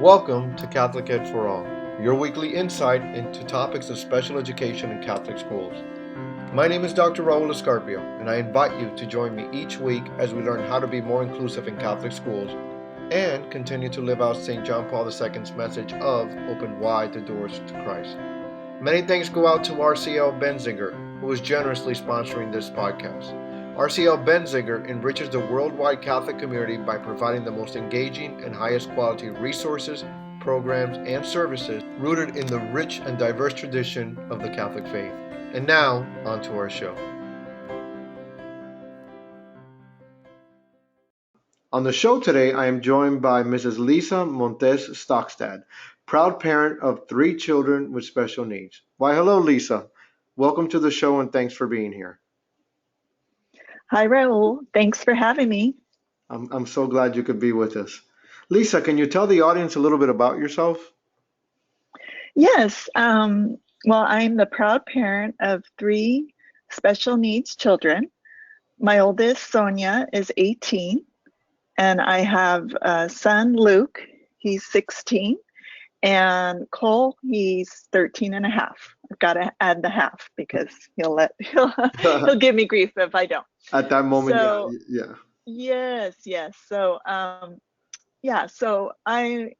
Welcome to Catholic Ed for All, your weekly insight into topics of special education in Catholic schools. My name is Dr. Raul Escarpio, and I invite you to join me each week as we learn how to be more inclusive in Catholic schools and continue to live out St. John Paul II's message of open wide the doors to Christ. Many thanks go out to RCL Benzinger, who is generously sponsoring this podcast. RCL Benzinger enriches the worldwide Catholic community by providing the most engaging and highest quality resources, programs, and services rooted in the rich and diverse tradition of the Catholic faith. And now, on to our show. On the show today, I am joined by Mrs. Lisa Montez Stockstad, proud parent of 3 children with special needs. Why, hello, Lisa. Welcome to the show and thanks for being here. Hi, Raul. Thanks for having me. I'm so glad you could be with us. Lisa, can you tell the audience a little bit about yourself? Yes. Well, I'm the proud parent of 3 special needs children. My oldest, Sonia, is 18, and I have a son, Luke. He's 16, and Cole, he's 13 and a half. I've got to add the half because he'll give me grief if I don't. At that moment, So, yeah. yes. So, so I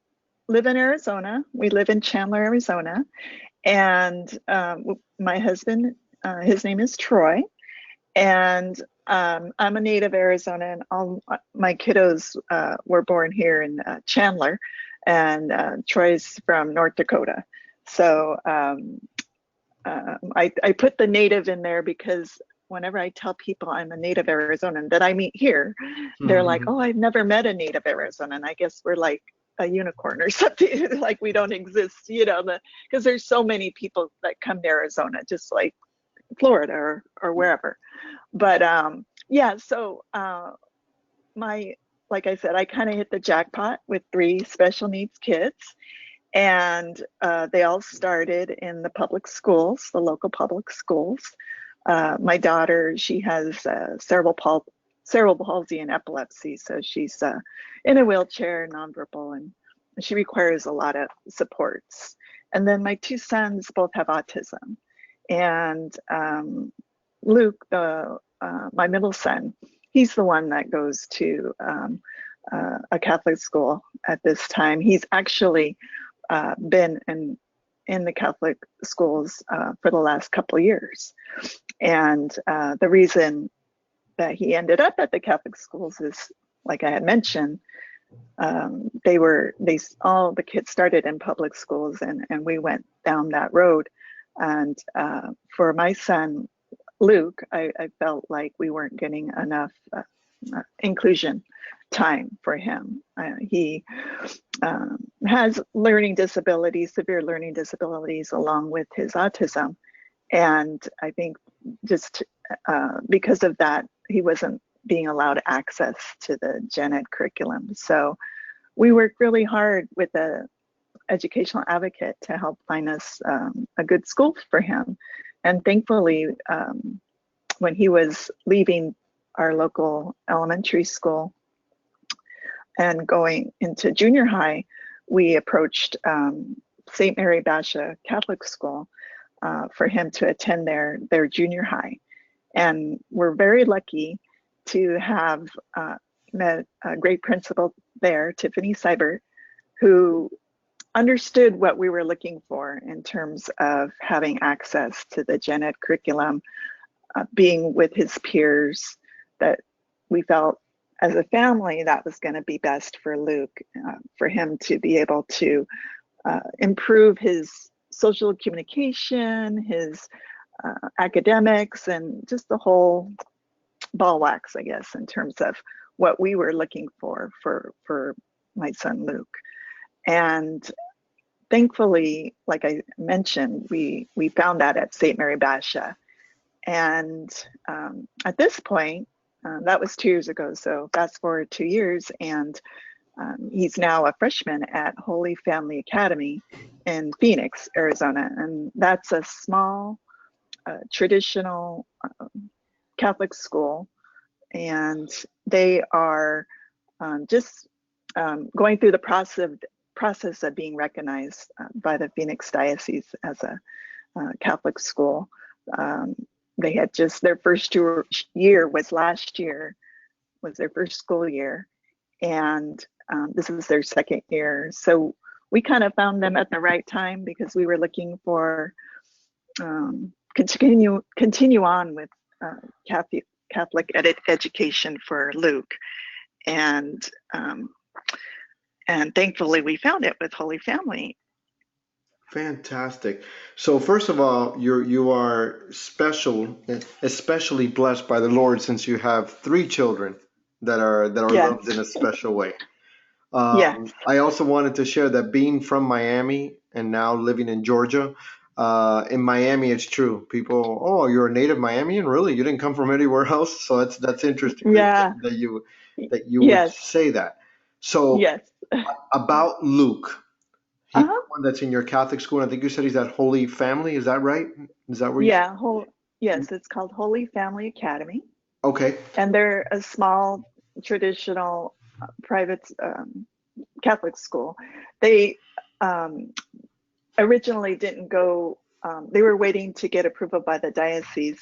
live in Arizona. We live in Chandler, Arizona. And my husband, his name is Troy. And I'm a native Arizona, and all my kiddos were born here in Chandler. And Troy's from North Dakota. So I put the native in there because whenever I tell people I'm a native Arizonan that I meet here, they're like, oh, I've never met a native Arizonan. I guess we're like a unicorn or something, like we don't exist, because there's so many people that come to Arizona, just like Florida or wherever. But like I said, I kind of hit the jackpot with 3 special needs kids. And they all started in the public schools, the local public schools. My daughter, she has cerebral palsy and epilepsy, so she's in a wheelchair, nonverbal, and she requires a lot of supports. And then my 2 sons both have autism. And Luke, my middle son, he's the one that goes to a Catholic school at this time. He's actually been in the Catholic schools for the last couple of years. And the reason that he ended up at the Catholic schools is, like I had mentioned, all the kids started in public schools, and we went down that road. And for my son, Luke, I felt like we weren't getting enough inclusion time for him. He has learning disabilities, severe learning disabilities, along with his autism. And I think just because of that, he wasn't being allowed access to the gen ed curriculum. So we worked really hard with the educational advocate to help find us a good school for him. And thankfully, when he was leaving our local elementary school and going into junior high, we approached St. Mary Basha Catholic School for him to attend their junior high. And we're very lucky to have met a great principal there, Tiffany Seibert, who understood what we were looking for in terms of having access to the gen ed curriculum, being with his peers, that we felt as a family that was going to be best for Luke, for him to be able to improve his social communication, his academics, and just the whole ball wax, I guess, in terms of what we were looking for my son Luke. And thankfully, like I mentioned, we found that at St. Mary Basha. And at this point, that was 2 years ago, so fast forward 2 years, and he's now a freshman at Holy Family Academy in Phoenix, Arizona. And that's a small, traditional Catholic school. And they are just going through the process process of being recognized by the Phoenix Diocese as a Catholic school. They had just their first year was last year, was their first school year, and this is their second year. So we kind of found them at the right time because we were looking for continue on with Catholic education for Luke, and thankfully we found it with Holy Family. Fantastic. So first of all, you are special, especially blessed by the Lord, since you have three children that are Yes, loved in a special way. yes, I also wanted to share that being from Miami and now living in Georgia, in Miami, it's true. People, oh, you're a native Miamian? Really? You didn't come from anywhere else? So that's interesting yeah, that you would yes, say that. So yes. about Luke, he's the Uh-huh. one that's in your Catholic school. And I think you said he's at Holy Family. Is that right? Is that where you said? Yeah, yes, it's called Holy Family Academy, Okay. and they're a small traditional private Catholic school. They um, originally didn't go, they were waiting to get approval by the diocese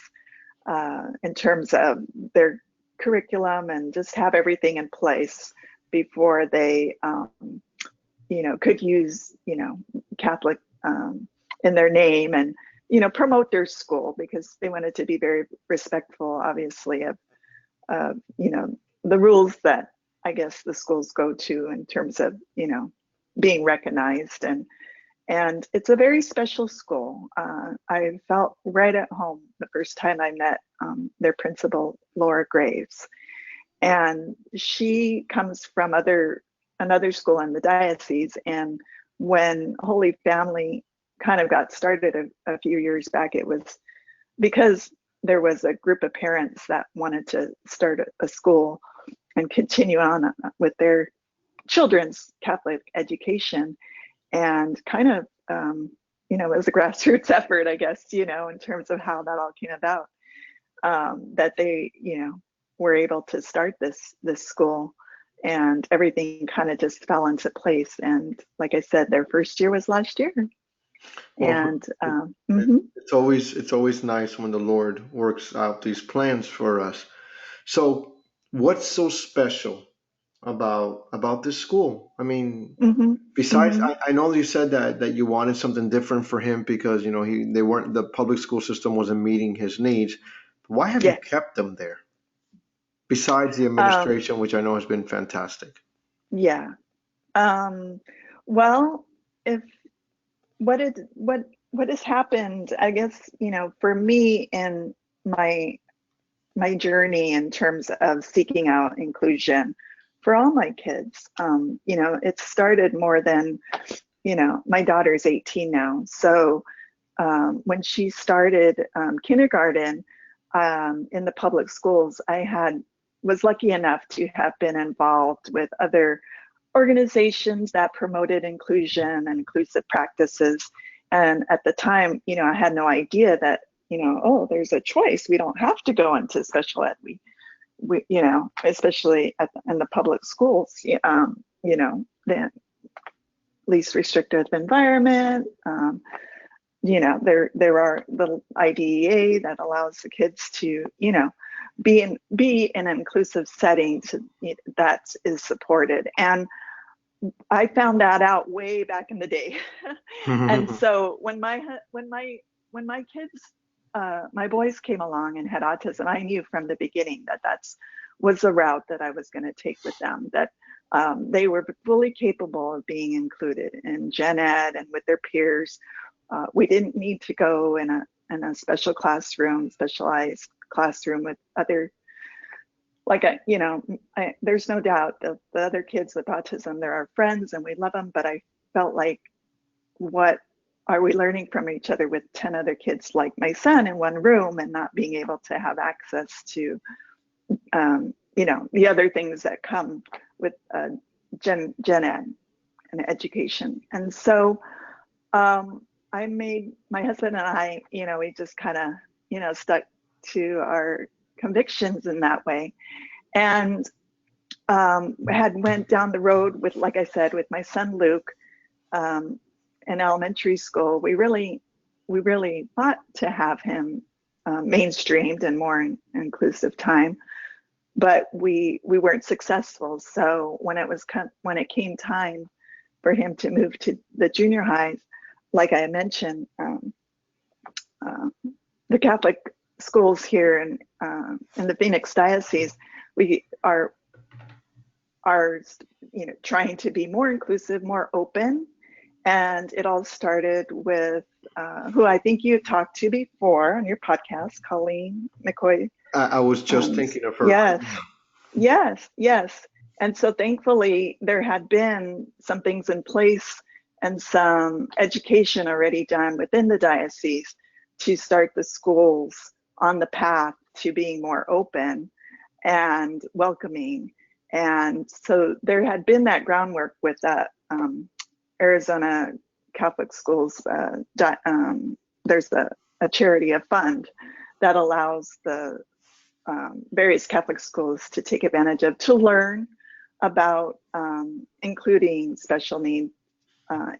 in terms of their curriculum and just have everything in place before they, could use, Catholic in their name and, promote their school because they wanted to be very respectful, obviously, of, the rules that I guess the schools go to in terms of, being recognized, and it's a very special school. I felt right at home the first time I met their principal, Laura Graves, and she comes from another school in the diocese. And when Holy Family kind of got started a few years back, it was because there was a group of parents that wanted to start a school and continue on with their children's Catholic education, and kind of it was a grassroots effort, I guess, in terms of how that all came about, that they were able to start this school, and everything kind of just fell into place. And like I said, their first year was last year. Well, And it's always nice when the Lord works out these plans for us. So, what's so special about this school? I mean, hmm besides, hmm I know you said that you wanted something different for him because the public school system wasn't meeting his needs. Why have you yes. kept them there? Besides the um, administration, which I know has been fantastic. yeah. Well, if what has happened, I guess, for me in my my journey in terms of seeking out inclusion for all my kids, it started more than, my daughter's 18 now. So when she started kindergarten in the public schools, was lucky enough to have been involved with other organizations that promoted inclusion and inclusive practices. And at the time, I had no idea that, oh, there's a choice. We don't have to go into special ed. We especially in the public schools, the least restrictive environment. There are little IDEA that allows the kids to, be in an inclusive setting that is supported. And I found that out way back in the day. And so when my kids, my boys came along and had autism, I knew from the beginning that was the route that I was going to take with them, that they were fully capable of being included in gen ed and with their peers. We didn't need to go in a specialized classroom with other, there's no doubt that the other kids with autism, they're our friends and we love them, but I felt like, what are we learning from each other with 10 other kids like my son in one room and not being able to have access to, the other things that come with gen ed and education. And so my husband and I, we just kind of, stuck to our convictions in that way, and had went down the road with, like I said, with my son Luke, in elementary school, we really fought to have him mainstreamed and more inclusive time, but we weren't successful. So when it came time for him to move to the junior highs, like I mentioned, the Catholic schools here in the Phoenix diocese, we are trying to be more inclusive, more open. And it all started with who I think you talked to before on your podcast, Colleen McCoy. I was just thinking of her. Yes. And so thankfully, there had been some things in place and some education already done within the diocese to start the schools on the path to being more open and welcoming. And so there had been that groundwork with that Arizona Catholic Schools. There's a charity, a fund that allows the various Catholic schools to take advantage of, to learn about including special needs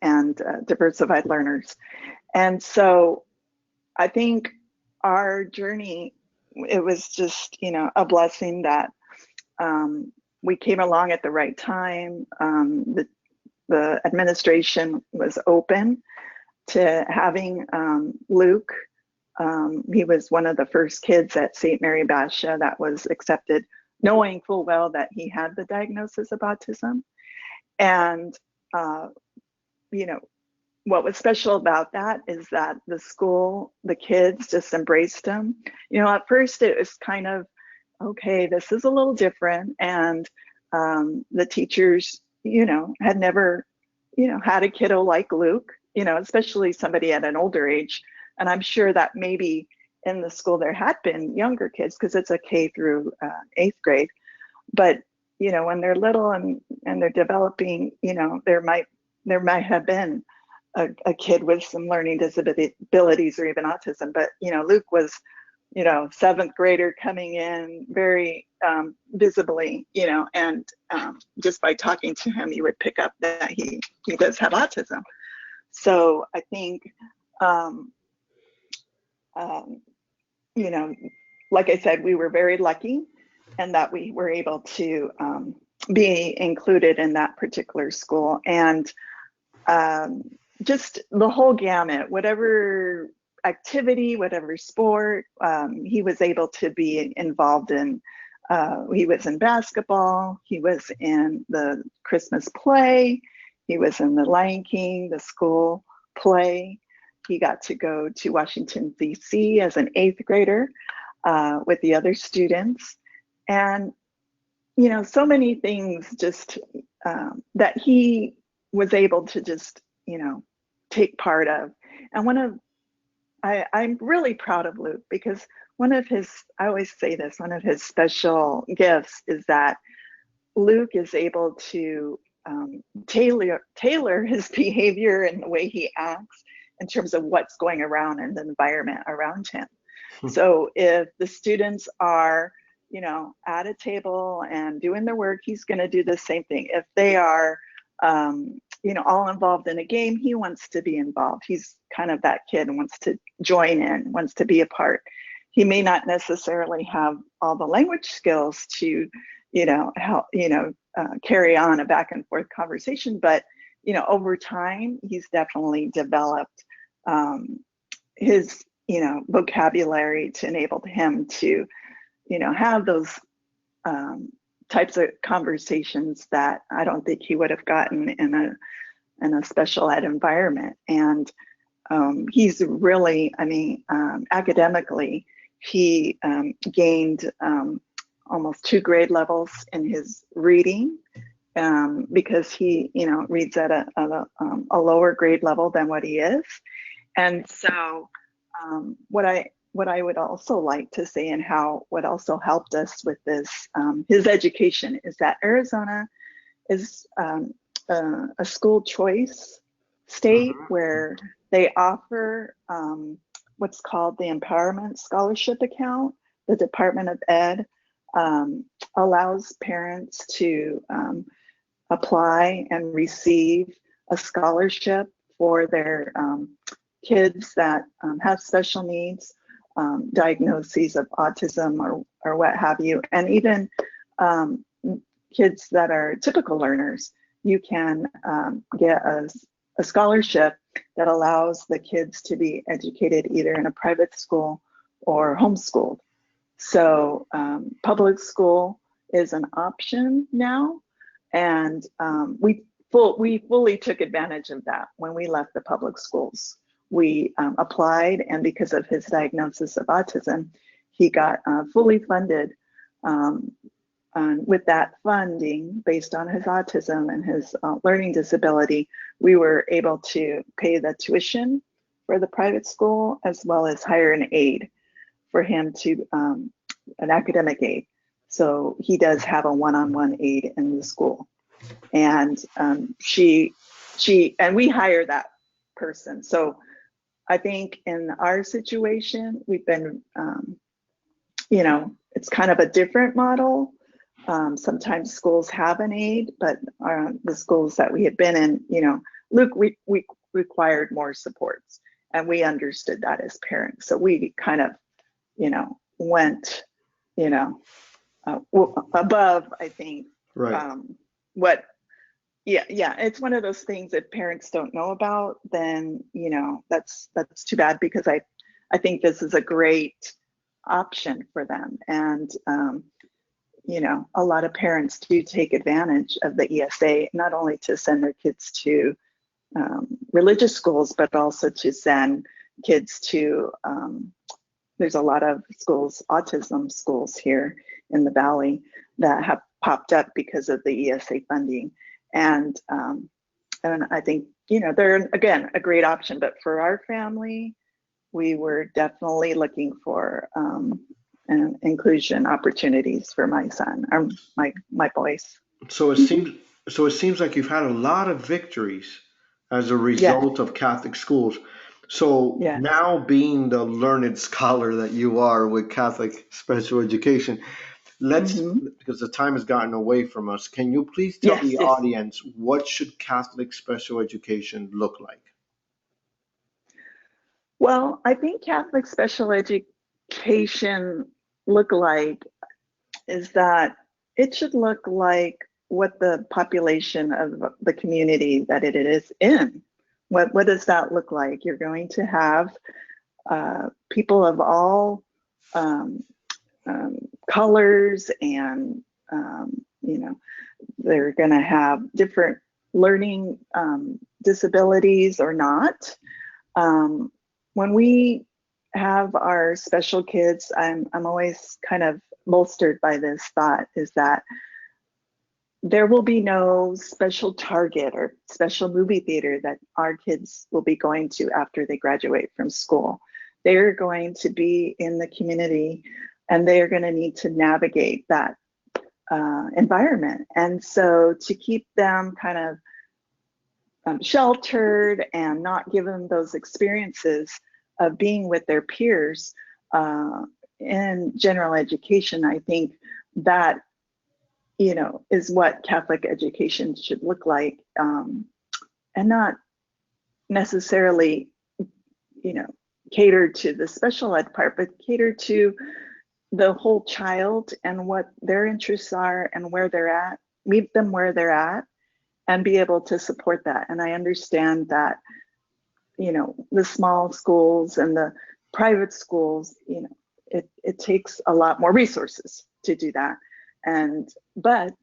and diversified learners. And so I think our journey, it was just, a blessing that we came along at the right time. The administration was open to having Luke. He was one of the first kids at St. Mary Basha that was accepted, knowing full well that he had the diagnosis of autism. And, what was special about that is that the school, the kids just embraced him. At first it was kind of, okay, this is a little different. And the teachers, had never, had a kiddo like Luke, especially somebody at an older age. And I'm sure that maybe in the school there had been younger kids, because it's a K through 8th grade. But, when they're little and they're developing, there might have been a kid with some learning disabilities or even autism. But, Luke was, 7th grader coming in very visibly, and just by talking to him, you would pick up that he does have autism. So I think, like I said, we were very lucky and that we were able to be included in that particular school. And just the whole gamut, whatever activity, whatever sport, he was able to be involved in. He was in basketball, he was in the Christmas play, he was in the Lion King, the school play. He got to go to Washington, D.C. as an 8th grader with the other students. And, so many things just that he was able to just, take part of. And I'm really proud of Luke, because I always say this, one of his special gifts is that Luke is able to tailor his behavior and the way he acts in terms of what's going around in the environment around him. So if the students are, at a table and doing their work, he's going to do the same thing. If they are, all involved in a game, he wants to be involved. He's kind of that kid and wants to join in, wants to be a part. He may not necessarily have all the language skills to, help, carry on a back and forth conversation, but, over time, he's definitely developed his, vocabulary to enable him to, have those types of conversations that I don't think he would have gotten in a special ed environment. And he's really, academically, he gained almost 2 grade levels in his reading because he, reads at a lower grade level than what he is. And so what I would also like to say, and what also helped us with this, his education, is that Arizona is a school choice state where they offer what's called the Empowerment Scholarship Account. The Department of Ed allows parents to apply and receive a scholarship for their kids that have special needs, diagnoses of autism or what have you, and even kids that are typical learners. You can get a scholarship that allows the kids to be educated either in a private school or homeschooled. So public school is an option now, and we fully took advantage of that when we left the public schools. We applied, and because of his diagnosis of autism, he got fully funded. With that funding, based on his autism and his learning disability, we were able to pay the tuition for the private school as well as hire an aide for him to an academic aide. So he does have a one-on-one aide in the school, and she and we hire that person. So I think in our situation, we've been, it's kind of a different model. Sometimes schools have an aide, but the schools that we had been in, Luke, we required more supports, and we understood that as parents. So we kind of, went, above, I think, Right. what, yeah, it's one of those things if parents don't know about, then, that's too bad, because I think this is a great option for them. And, a lot of parents do take advantage of the ESA, not only to send their kids to religious schools, but also to send kids to, there's a lot of schools, autism schools here in the Valley that have popped up because of the ESA funding. And I think, they're, again, a great option. But for our family, we were definitely looking for inclusion opportunities for my son, or my boys. So it seems like you've had a lot of victories as a Yeah, result of Catholic schools. So yeah. now, being the learned scholar that you are with Catholic special education, let's, Hmm. because the time has gotten away from us, can you please tell Yes, the yes. audience, what should Catholic special education look like? Well, I think Catholic special education look like is that it should look like what the population of the community that it is in. What does that look like? You're going to have people of all um, colors, and they're going to have different learning disabilities or not. When we have our special kids, I'm always kind of bolstered by this thought, is that there will be no special target or special movie theater that our kids will be going to after they graduate from school. They're going to be in the community, and they are going to need to navigate that environment. And so to keep them kind of sheltered and not give them those experiences of being with their peers in general education, I think that is what Catholic education should look like, and not necessarily cater to the special ed part, but cater to the whole child and what their interests are and where they're at, meet them where they're at, and be able to support that. And I understand that the small schools and the private schools, it takes a lot more resources to do that. But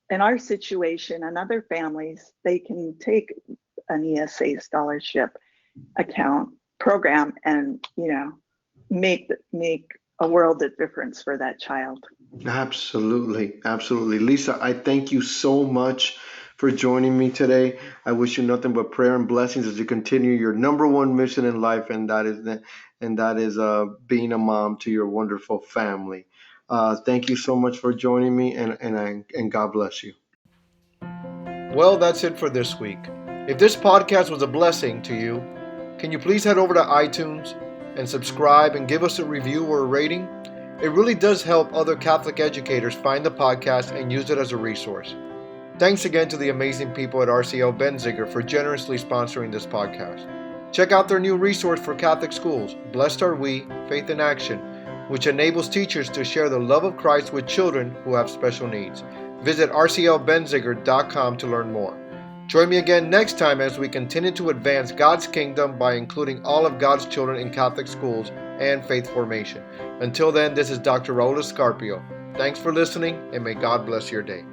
in our situation and other families, they can take an ESA scholarship account program and make a world of difference for that child. Absolutely, absolutely. Lisa, I thank you so much for joining me today. I wish you nothing but prayer and blessings as you continue your number one mission in life, and that is being a mom to your wonderful family. Thank you so much for joining me, and God bless you. Well, that's it for this week. If this podcast was a blessing to you, can you please head over to iTunes and subscribe and give us a review or a rating? It really does help other Catholic educators find the podcast and use it as a resource. Thanks again to the amazing people at RCL Benziger for generously sponsoring this podcast. Check out their new resource for Catholic schools, Blessed Are We, Faith in Action, which enables teachers to share the love of Christ with children who have special needs. Visit rclbenziger.com to learn more. Join me again next time as we continue to advance God's kingdom by including all of God's children in Catholic schools and faith formation. Until then, this is Dr. Raul Escarpio. Thanks for listening, and may God bless your day.